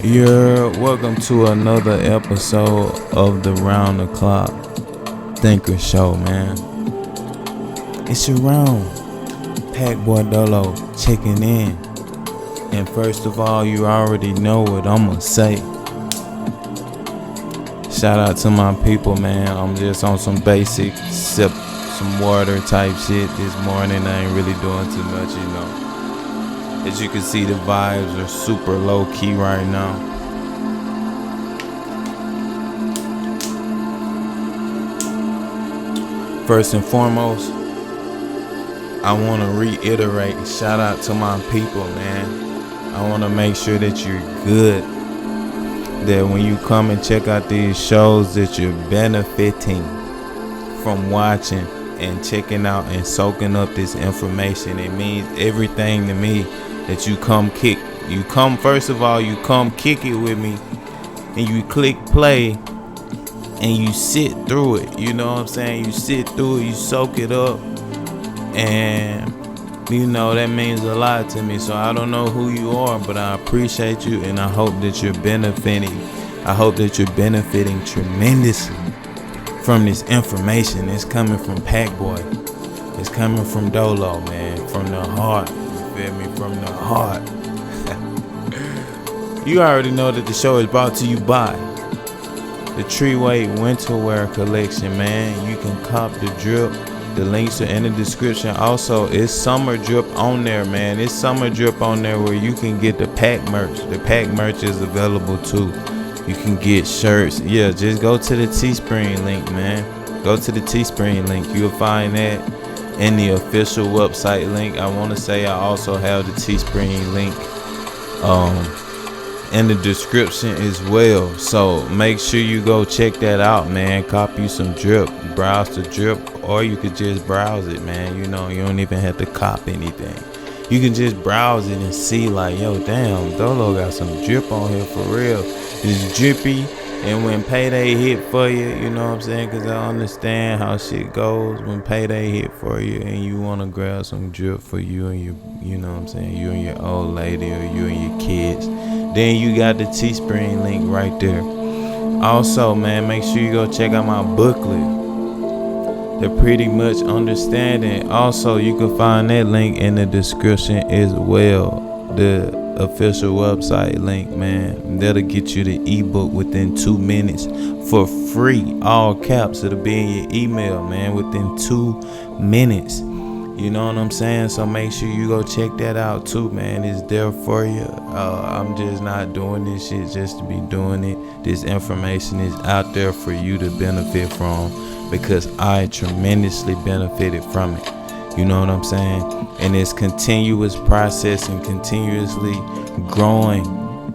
You're welcome to another episode of the Round the Clock Thinker Show, man. It's your round. Pack Boy Dolo checking in. And first of all, you already know what I'm gonna say. Shout out to my people, man. I'm just on some basic sip some water type shit this morning. I ain't really doing too much, you know. As you can see, the vibes are super low key right now. First and foremost, I want to reiterate, shout out to my people, man. I want to make sure that you're good. That when you come and check out these shows, that you're benefiting from watching and checking out and soaking up this information. It means everything to me that you come kick. You come, first of all, you come kick it with me and you click play and you sit through it. You know what I'm saying? You sit through it, you soak it up, and you know that means a lot to me. So I don't know who you are, but I appreciate you, and I hope that you're benefiting. I hope that you're benefiting tremendously from this information. It's coming from Pack Boy. It's coming from Dolo, man. From the heart. You feel me? From the heart. You already know that the show is brought to you by the Treeway Winter Wear Collection, man. You can cop the drip. The links are in the description. Also, it's summer drip on there, man. It's summer drip on there where you can get the pack merch. The pack merch is available too. You can get shirts. Yeah, just go to the Teespring link, man. Go to the Teespring link. You'll find that in the official website link. I want to say I also have the Teespring link in the description as well. So make sure you go check that out, man. Cop you some drip. Browse the drip, or you could just browse it, man. You know, you don't even have to cop anything. You can just browse it and see like, yo, damn, Dolo got some drip on here for real. It's drippy, and when payday hit for you, you know what I'm saying? Because I understand how shit goes when payday hit for you and you want to grab some drip for you and your, you know what I'm saying, you and your old lady or you and your kids. Then you got the Teespring link right there. Also, man, make sure you go check out my booklet, The Pretty Much Understanding. Also, you can find that link in the description as well. The official website link, man. That'll get you the ebook within 2 minutes for free. All caps. It'll be in your email, man, within 2 minutes. You know what I'm saying? So make sure you go check that out too, man. It's there for you. I'm just not doing this shit just to be doing it. This information is out there for you to benefit from, because I tremendously benefited from it. You know what I'm saying? And it's continuous process and continuously growing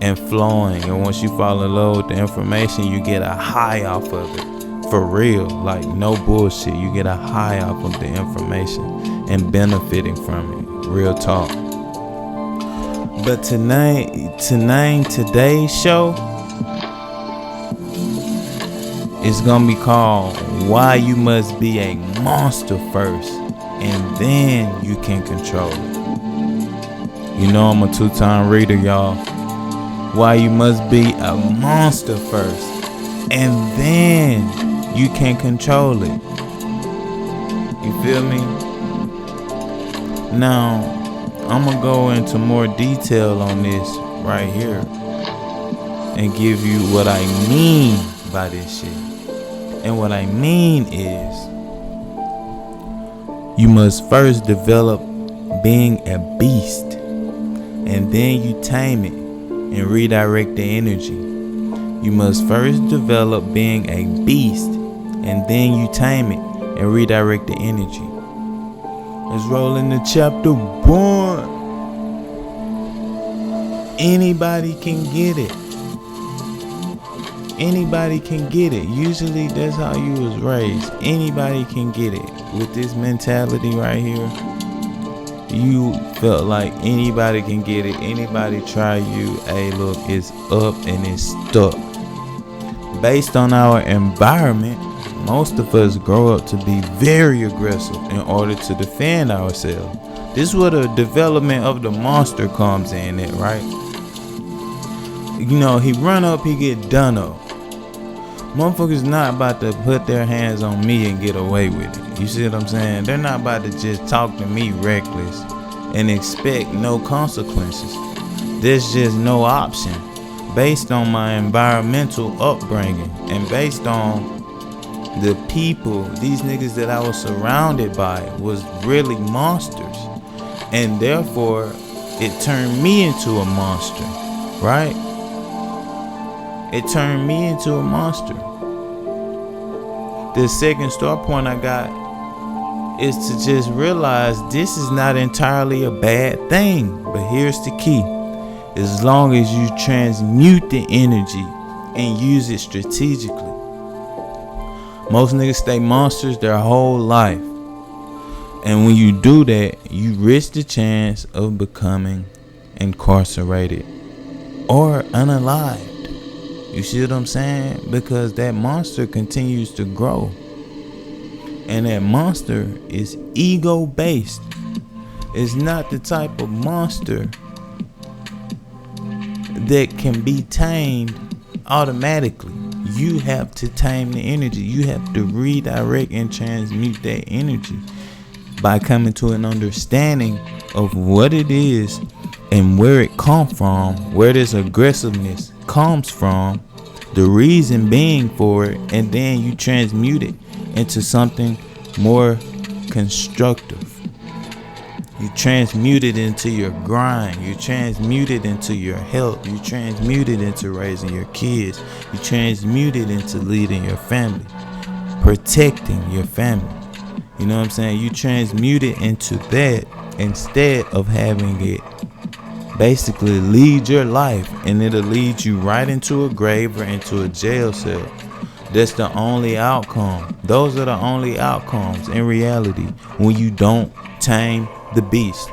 and flowing. And once you fall in love with the information, you get a high off of it. For real, like no bullshit. You get a high off of the information and benefiting from it. Real talk. But today's show is gonna be called Why You Must Be a Monster First and Then You Can Control It. You know I'm a 2-time reader, y'all. Why you must be a monster first and then you can control it. You feel me? Now, I'm gonna go into more detail on this right here and give you what I mean by this shit. And what I mean is, you must first develop being a beast, and then you tame it and redirect the energy. You must first develop being a beast, and then you tame it and redirect the energy. Let's roll into chapter 1. Anybody can get it. Anybody can get it. Usually that's how you was raised. Anybody can get it. With this mentality right here, you felt like anybody can get it. Anybody try you, hey look, it's up and it's stuck. Based on our environment, most of us grow up to be very aggressive in order to defend ourselves. This is where the development of the monster comes in at, right? he run up, he get done up. Motherfuckers not about to put their hands on me and get away with it. You see what I'm saying? They're not about to just talk to me reckless and expect no consequences. There's just no option based on my environmental upbringing and based on the people, these niggas that I was surrounded by was really monsters. And therefore, it turned me into a monster, right? It turned me into a monster. The second start point I got is to just realize this is not entirely a bad thing. But here's the key. As long as you transmute the energy and use it strategically. Most niggas stay monsters their whole life. And when you do that, you risk the chance of becoming incarcerated or unalived. You see what I'm saying? Because that monster continues to grow. And that monster is ego-based. It's not the type of monster that can be tamed automatically. You have to tame the energy. You have to redirect and transmute that energy by coming to an understanding of what it is and where it comes from, where this aggressiveness comes from, the reason being for it, and then you transmute it into something more constructive. You transmute it into your grind. You transmute it into your health. You transmute it into raising your kids. You transmute it into leading your family, protecting your family. You know what I'm saying? You transmute it into that instead of having it basically lead your life, and it'll lead you right into a grave or into a jail cell. That's the only outcome. Those are the only outcomes in reality when you don't tame the beast.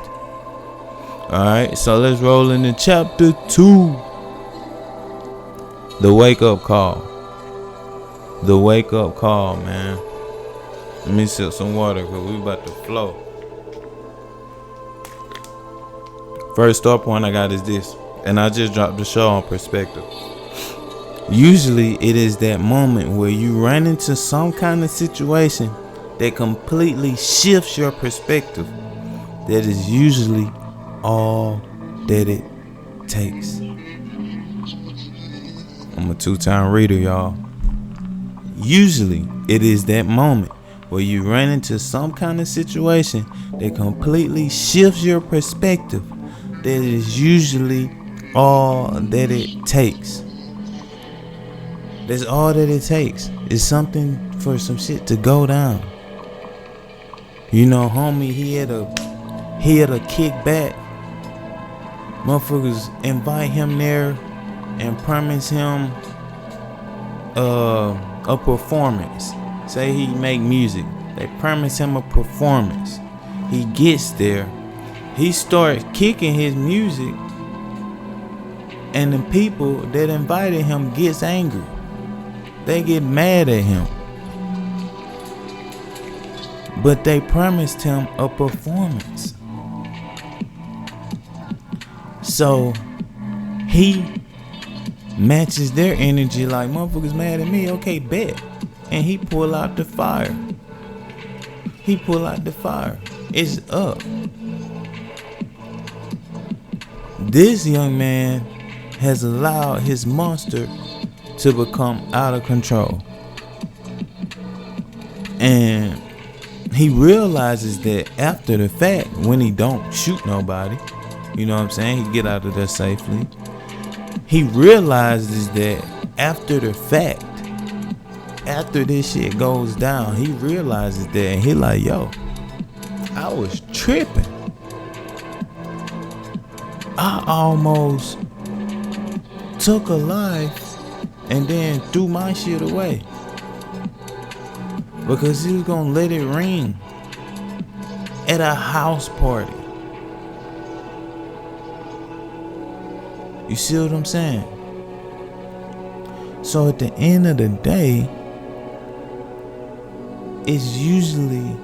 Alright, so let's roll into chapter 2. The wake up call. The wake up call, man. Let me sip some water because we about to flow. First start point I got is this, and I just dropped the show on perspective. Usually it is that moment where you run into some kind of situation that completely shifts your perspective. That is usually all that it takes. I'm a 2-time reader, y'all. Usually it is that moment where you run into some kind of situation that completely shifts your perspective. That is usually all that it takes. That's all that it takes. It's something for some shit to go down. You know, homie, he had a kick back. Motherfuckers invite him there and promise him a performance. Say he make music. They promise him a performance. He gets there. He starts kicking his music, and the people that invited him gets angry. They get mad at him. But they promised him a performance. So he matches their energy like, motherfuckers mad at me, okay, bet. And he pull out the fire. It's up. This young man has allowed his monster to become out of control. And he realizes that after the fact, when he don't shoot nobody, you know what I'm saying, he get out of there safely. He realizes that after the fact, after this shit goes down, he realizes that, and he like, yo, I was tripping. I almost took a life and then threw my shit away because he was gonna let it ring at a house party. You see what I'm saying? So at the end of the day, it's usually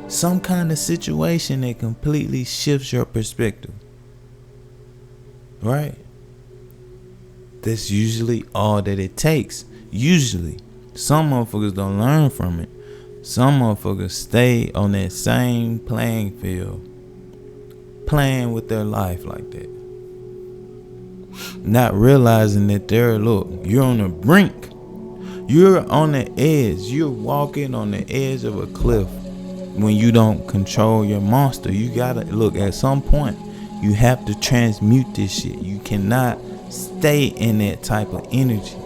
some kind of situation that completely shifts your perspective. Right? That's usually all that it takes. Usually. Some motherfuckers don't learn from it. Some motherfuckers stay on that same playing field, playing with their life like that. Not realizing that you're on the brink. You're on the edge. You're walking on the edge of a cliff when you don't control your monster. You gotta look, at some point you have to transmute this shit. You cannot stay in that type of energy.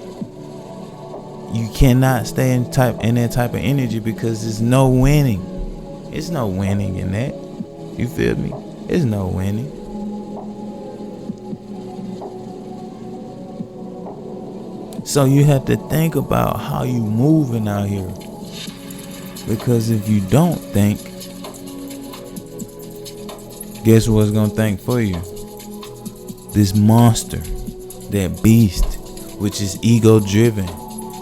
You cannot stay in that type of energy because there's no winning. There's no winning in that. You feel me? There's no winning. So you have to think about how you moving out here. Because if you don't think, guess what's gonna think for you? This monster, that beast, which is ego driven.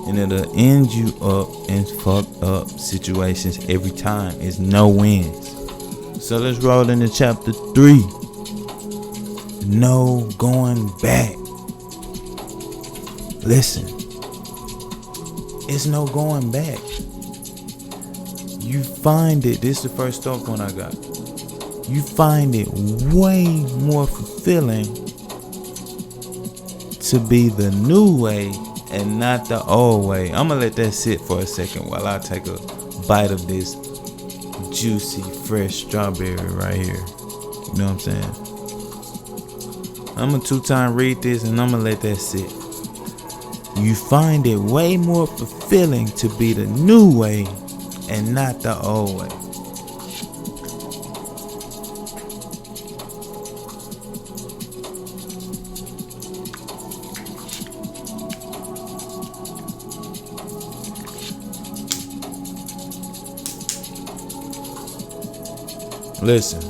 And it'll end you up in fucked up situations every time. It's no wins. So let's roll into chapter 3. No going back. Listen. It's no going back. You find it. This is the first thought point I got. You find it way more fulfilling to be the new way and not the old way. I'm gonna let that sit for a second while I take a bite of this juicy, fresh strawberry right here. You know what I'm saying? I'm gonna 2-time read this and I'm gonna let that sit. You find it way more fulfilling to be the new way and not the old way. Listen.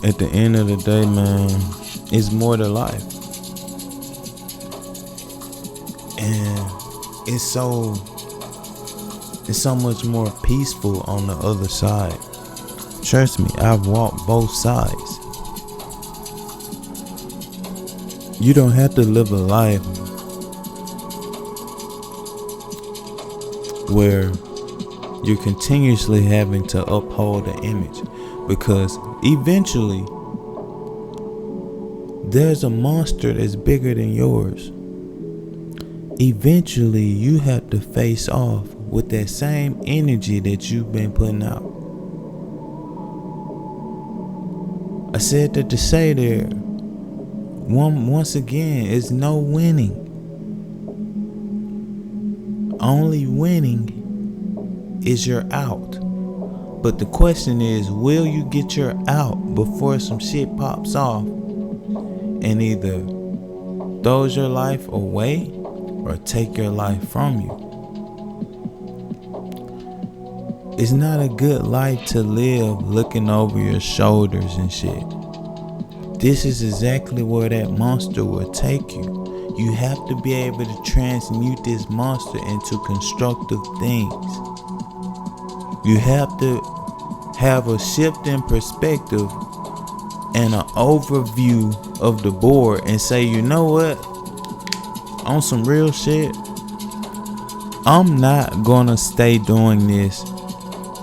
At the end of the day, man, it's more to life. And it's so much more peaceful on the other side. Trust me, I've walked both sides. You don't have to live a life where you're continuously having to uphold an image, because eventually there's a monster that's bigger than yours. Eventually you have to face off with that same energy that you've been putting out. I said that to say there, once again, it's no winning. Only winning is your out. But the question is, will you get your out before some shit pops off and either throws your life away or take your life from you? It's not a good life to live looking over your shoulders and shit. This is exactly where that monster will take you. You have to be able to transmute this monster into constructive things. You have to have a shift in perspective and an overview of the board and say, you know what? On some real shit, I'm not gonna stay doing this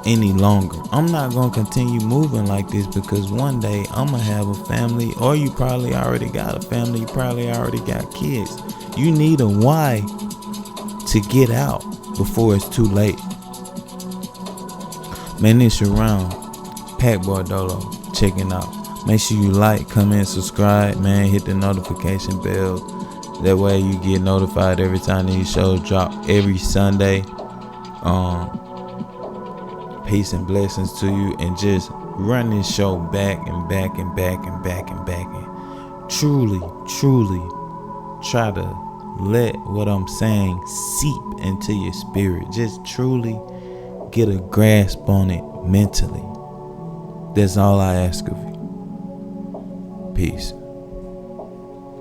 any longer. I'm not gonna continue moving like this, because one day I'm gonna have a family, or you probably already got a family, you probably already got kids. You need a why to get out before it's too late. Man, it's your round. Pac Bardolo checking out. Make sure you like, comment, subscribe, man. Hit the notification bell. That way you get notified every time these shows drop every Sunday. Peace and blessings to you, and just run this show back and back and back and back and back, and truly try to let what I'm saying seep into your spirit. Just truly get a grasp on it mentally. That's all I ask of you. Peace.